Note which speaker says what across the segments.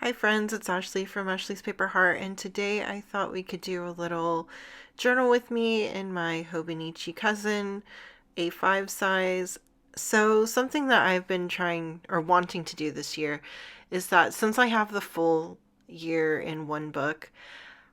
Speaker 1: Hi friends, it's Ashley from Ashley's Paper Heart, and today I thought we could do a little journal with me in my Hobonichi cousin A5 size. So something that I've been trying or wanting to do this year is that since I have the full year in one book,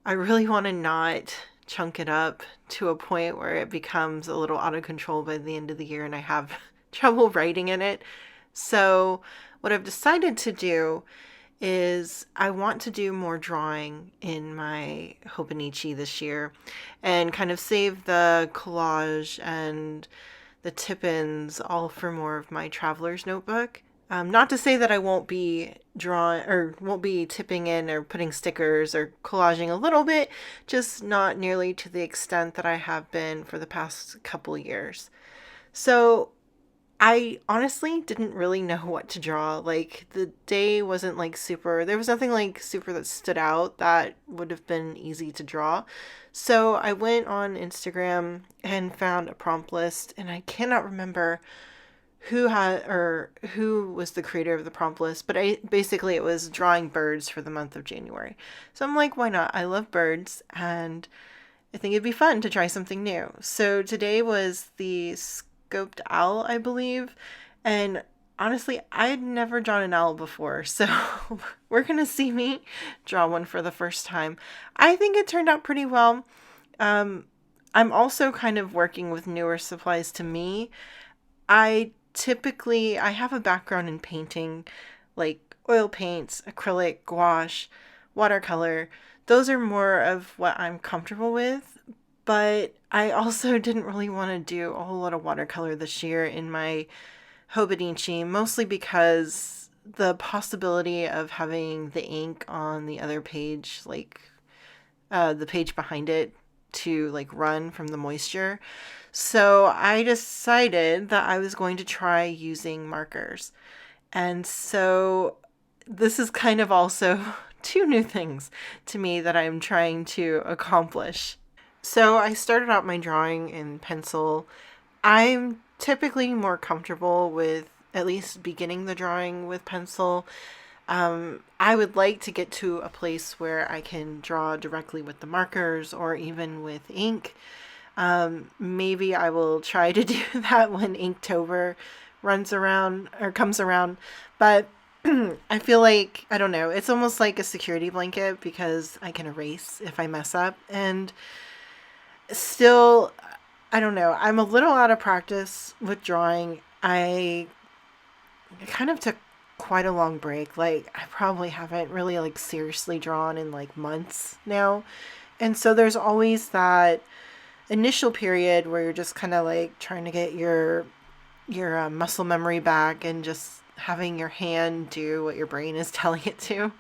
Speaker 1: I really want to not chunk it up to a point where it becomes a little out of control by the end of the year and I have trouble writing in it. So what I've decided to do is I want to do more drawing in my Hobonichi this year and kind of save the collage and the tip-ins all for more of my traveler's notebook. Not to say that I won't be drawing or won't be tipping in or putting stickers or collaging a little bit, just not nearly to the extent that I have been for the past couple years. So I honestly didn't really know what to draw. Like, the day wasn't like super, there was nothing like super that stood out that would have been easy to draw. So I went on Instagram and found a prompt list, and I cannot remember who was the creator of the prompt list, but basically it was drawing birds for the month of January. So I'm like, why not? I love birds, and I think it'd be fun to try something new. So today was the scoped owl, I believe. And honestly, I had never drawn an owl before. So we're going to see me draw one for the first time. I think it turned out pretty well. Um, I'm also kind of working with newer supplies to me. I have a background in painting, like oil paints, acrylic, gouache, watercolor. Those are more of what I'm comfortable with, but I also didn't really want to do a whole lot of watercolor this year in my Hobonichi, mostly because the possibility of having the ink on the other page, like the page behind it, to like run from the moisture. So I decided that I was going to try using markers. And so this is kind of also two new things to me that I'm trying to accomplish. So I started out my drawing in pencil. I'm typically more comfortable with at least beginning the drawing with pencil. I would like to get to a place where I can draw directly with the markers or even with ink. Maybe I will try to do that when Inktober runs around or comes around. But I feel like, I don't know, it's almost like a security blanket because I can erase if I mess up. And still, I don't know, I'm a little out of practice with drawing. I kind of took quite a long break. Like, I probably haven't really like seriously drawn in like months now. And so there's always that initial period where you're just kind of like trying to get your muscle memory back and just having your hand do what your brain is telling it to.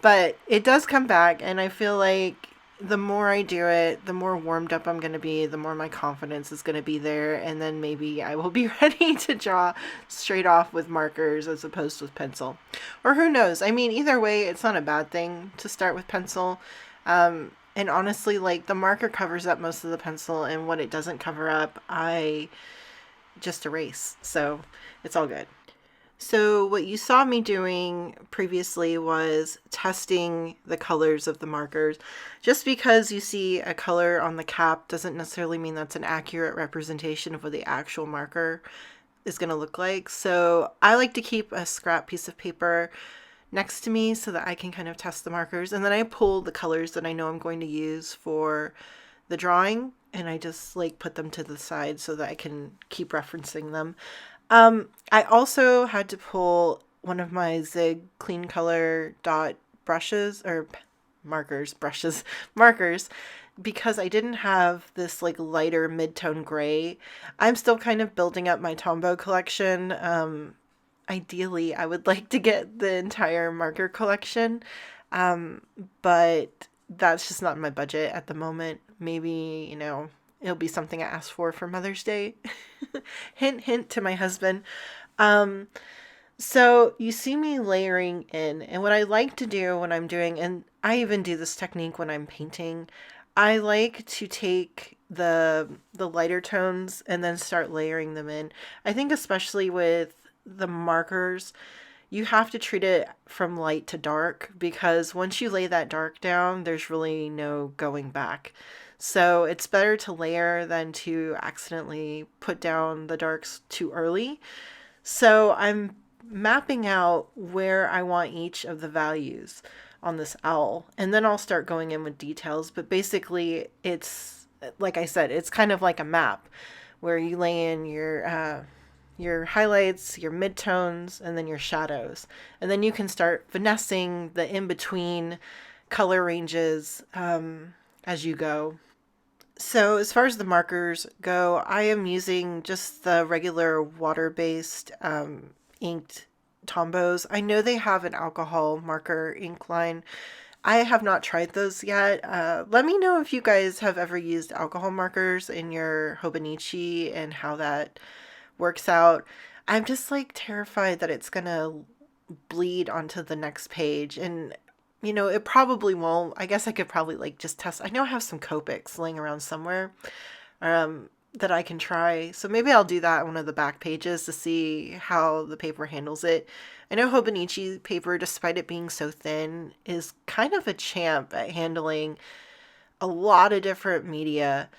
Speaker 1: But it does come back, and I feel like the more I do it, the more warmed up I'm going to be, the more my confidence is going to be there, and then maybe I will be ready to draw straight off with markers as opposed with pencil. Or who knows? I mean, either way, it's not a bad thing to start with pencil. And honestly, like, the marker covers up most of the pencil, and what it doesn't cover up, I just erase. So it's all good. So what you saw me doing previously was testing the colors of the markers. Just because you see a color on the cap doesn't necessarily mean that's an accurate representation of what the actual marker is going to look like. So I like to keep a scrap piece of paper next to me so that I can kind of test the markers. And then I pull the colors that I know I'm going to use for the drawing, and I just like put them to the side so that I can keep referencing them. I also had to pull one of my Zig Clean Color dot brushes or markers, because I didn't have this like lighter mid-tone gray. I'm still kind of building up my Tombow collection. Ideally, I would like to get the entire marker collection, but that's just not in my budget at the moment. Maybe, it'll be something I ask for Mother's Day. Hint, hint to my husband. Um, so you see me layering in, and what I like to do when I'm doing, and I even do this technique when I'm painting, I like to take the lighter tones and then start layering them in. I think especially with the markers, you have to treat it from light to dark, because once you lay that dark down, there's really no going back. So it's better to layer than to accidentally put down the darks too early. So I'm mapping out where I want each of the values on this owl, and then I'll start going in with details. But basically, it's like I said, it's kind of like a map where you lay in your highlights, your midtones, and then your shadows, and then you can start finessing the in between color ranges as you go. So, as far as the markers go, I am using just the regular water-based inked Tombos. I know they have an alcohol marker ink line. I have not tried those yet. Let me know if you guys have ever used alcohol markers in your Hobonichi and how that works out. I'm just like terrified that it's gonna bleed onto the next page, and it probably won't. I guess I could probably like just test. I know I have some Copics laying around somewhere that I can try. So maybe I'll do that on one of the back pages to see how the paper handles it. I know Hobonichi paper, despite it being so thin, is kind of a champ at handling a lot of different media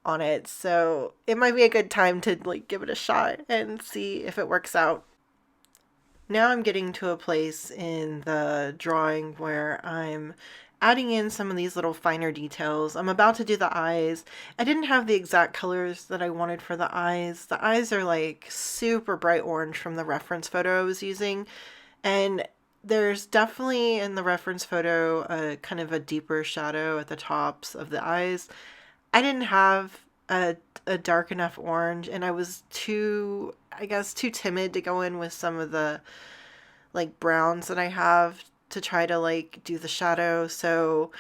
Speaker 1: on it. So it might be a good time to like give it a shot and see if it works out. Now I'm getting to a place in the drawing where I'm adding in some of these little finer details. I'm about to do the eyes. I didn't have the exact colors that I wanted for the eyes. The eyes are like super bright orange from the reference photo I was using. And there's definitely in the reference photo a kind of a deeper shadow at the tops of the eyes. I didn't have a dark enough orange, and I was too, I guess, too timid to go in with some of the like browns that I have to try to like do the shadow. So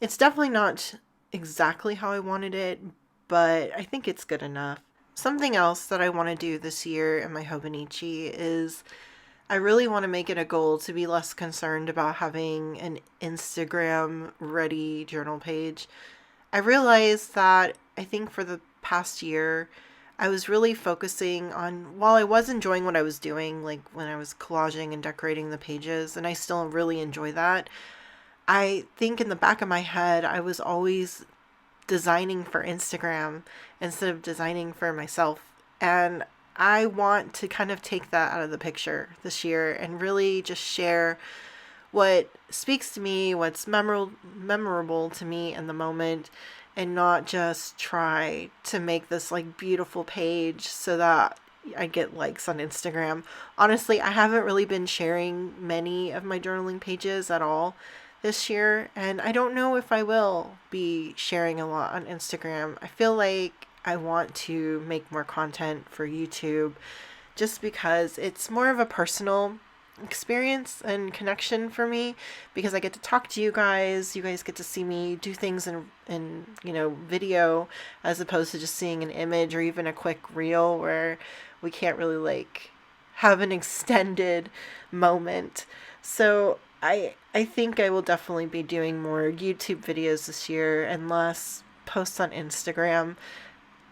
Speaker 1: it's definitely not exactly how I wanted it, but I think it's good enough. Something else that I want to do this year in my Hobonichi is I really want to make it a goal to be less concerned about having an Instagram ready journal page. I realized that I think for the past year, I was really focusing on, while I was enjoying what I was doing, like when I was collaging and decorating the pages, and I still really enjoy that, I think in the back of my head, I was always designing for Instagram instead of designing for myself. And I want to kind of take that out of the picture this year and really just share what speaks to me, what's memorable to me in the moment, and not just try to make this like beautiful page so that I get likes on Instagram. Honestly, I haven't really been sharing many of my journaling pages at all this year, and I don't know if I will be sharing a lot on Instagram. I feel like I want to make more content for YouTube just because it's more of a personal experience and connection for me, because I get to talk to you guys get to see me do things in video, as opposed to just seeing an image or even a quick reel where we can't really like have an extended moment. So I think I will definitely be doing more YouTube videos this year and less posts on Instagram,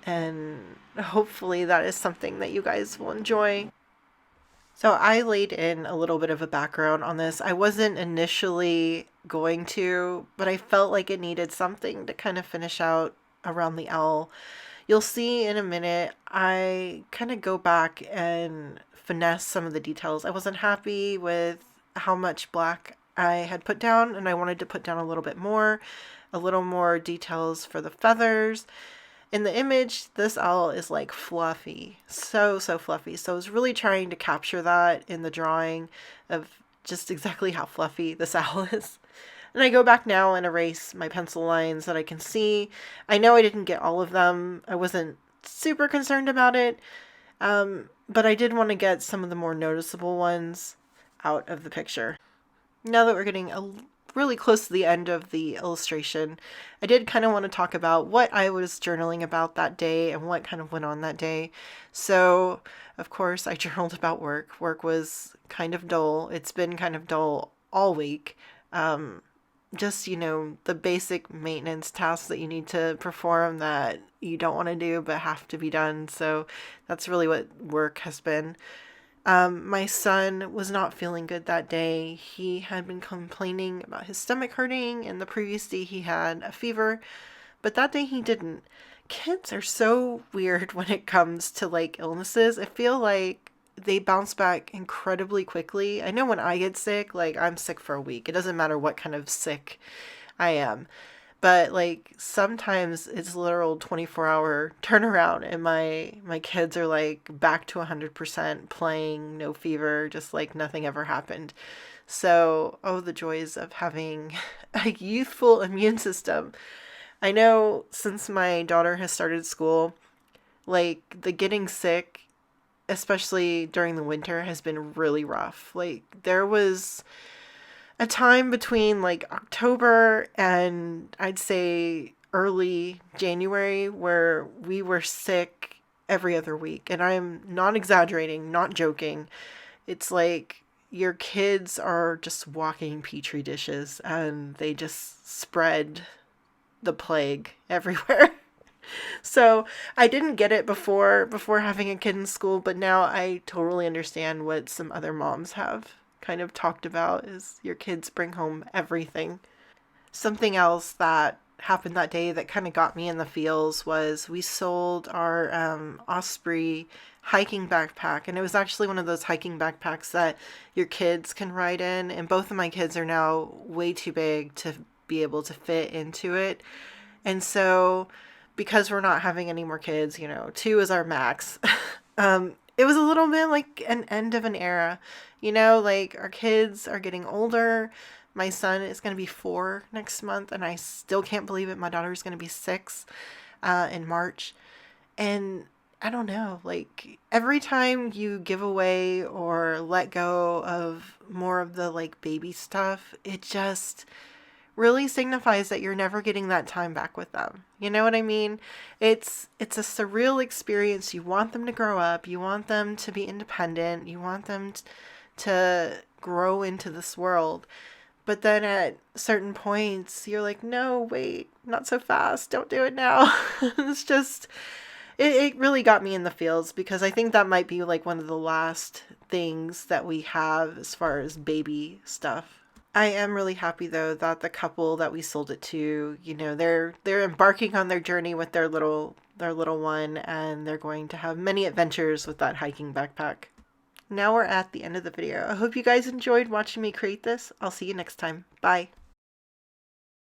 Speaker 1: and hopefully that is something that you guys will enjoy. So I laid in a little bit of a background on this. I wasn't initially going to, but I felt like it needed something to kind of finish out around the owl. You'll see in a minute, I kind of go back and finesse some of the details. I wasn't happy with how much black I had put down, and I wanted to put down a little more details for the feathers. In the image, this owl is like fluffy, so fluffy. So I was really trying to capture that in the drawing of just exactly how fluffy this owl is. And I go back now and erase my pencil lines that I can see. I know I didn't get all of them. I wasn't super concerned about it, but I did want to get some of the more noticeable ones out of the picture. Now that we're getting really close to the end of the illustration, I did kind of want to talk about what I was journaling about that day and what kind of went on that day. So, of course, I journaled about work. Work was kind of dull. It's been kind of dull all week. Just, the basic maintenance tasks that you need to perform that you don't want to do but have to be done. So that's really what work has been. My son was not feeling good that day. He had been complaining about his stomach hurting, and the previous day he had a fever, but that day he didn't. Kids are so weird when it comes to like illnesses. I feel like they bounce back incredibly quickly. I know when I get sick, like I'm sick for a week. It doesn't matter what kind of sick I am. But like sometimes it's literal 24-hour turnaround and my kids are like back to 100% playing, no fever, just like nothing ever happened. So, oh, the joys of having a youthful immune system. I know since my daughter has started school, like the getting sick, especially during the winter, has been really rough. Like there was a time between like October and I'd say early January where we were sick every other week. And I'm not exaggerating, not joking. It's like your kids are just walking petri dishes and they just spread the plague everywhere. So I didn't get it before having a kid in school, but now I totally understand what some other moms have kind of talked about is your kids bring home everything. Something else that happened that day that kind of got me in the feels was we sold our Osprey hiking backpack, and it was actually one of those hiking backpacks that your kids can ride in, and both of my kids are now way too big to be able to fit into it. And so because we're not having any more kids, 2 is our max. It was a little bit like an end of an era. Like our kids are getting older. My son is going to be 4 next month, and I still can't believe it. My daughter is going to be 6 in March. And I don't know, like every time you give away or let go of more of the like baby stuff, it just really signifies that you're never getting that time back with them. You know what I mean? It's a surreal experience. You want them to grow up. You want them to be independent. You want them to grow into this world. But then at certain points, you're like, no, wait, not so fast. Don't do it now. It's just, it really got me in the feels because I think that might be like one of the last things that we have as far as baby stuff. I am really happy though that the couple that we sold it to, they're embarking on their journey with their little one, and they're going to have many adventures with that hiking backpack. Now we're at the end of the video. I hope you guys enjoyed watching me create this. I'll see you next time. Bye.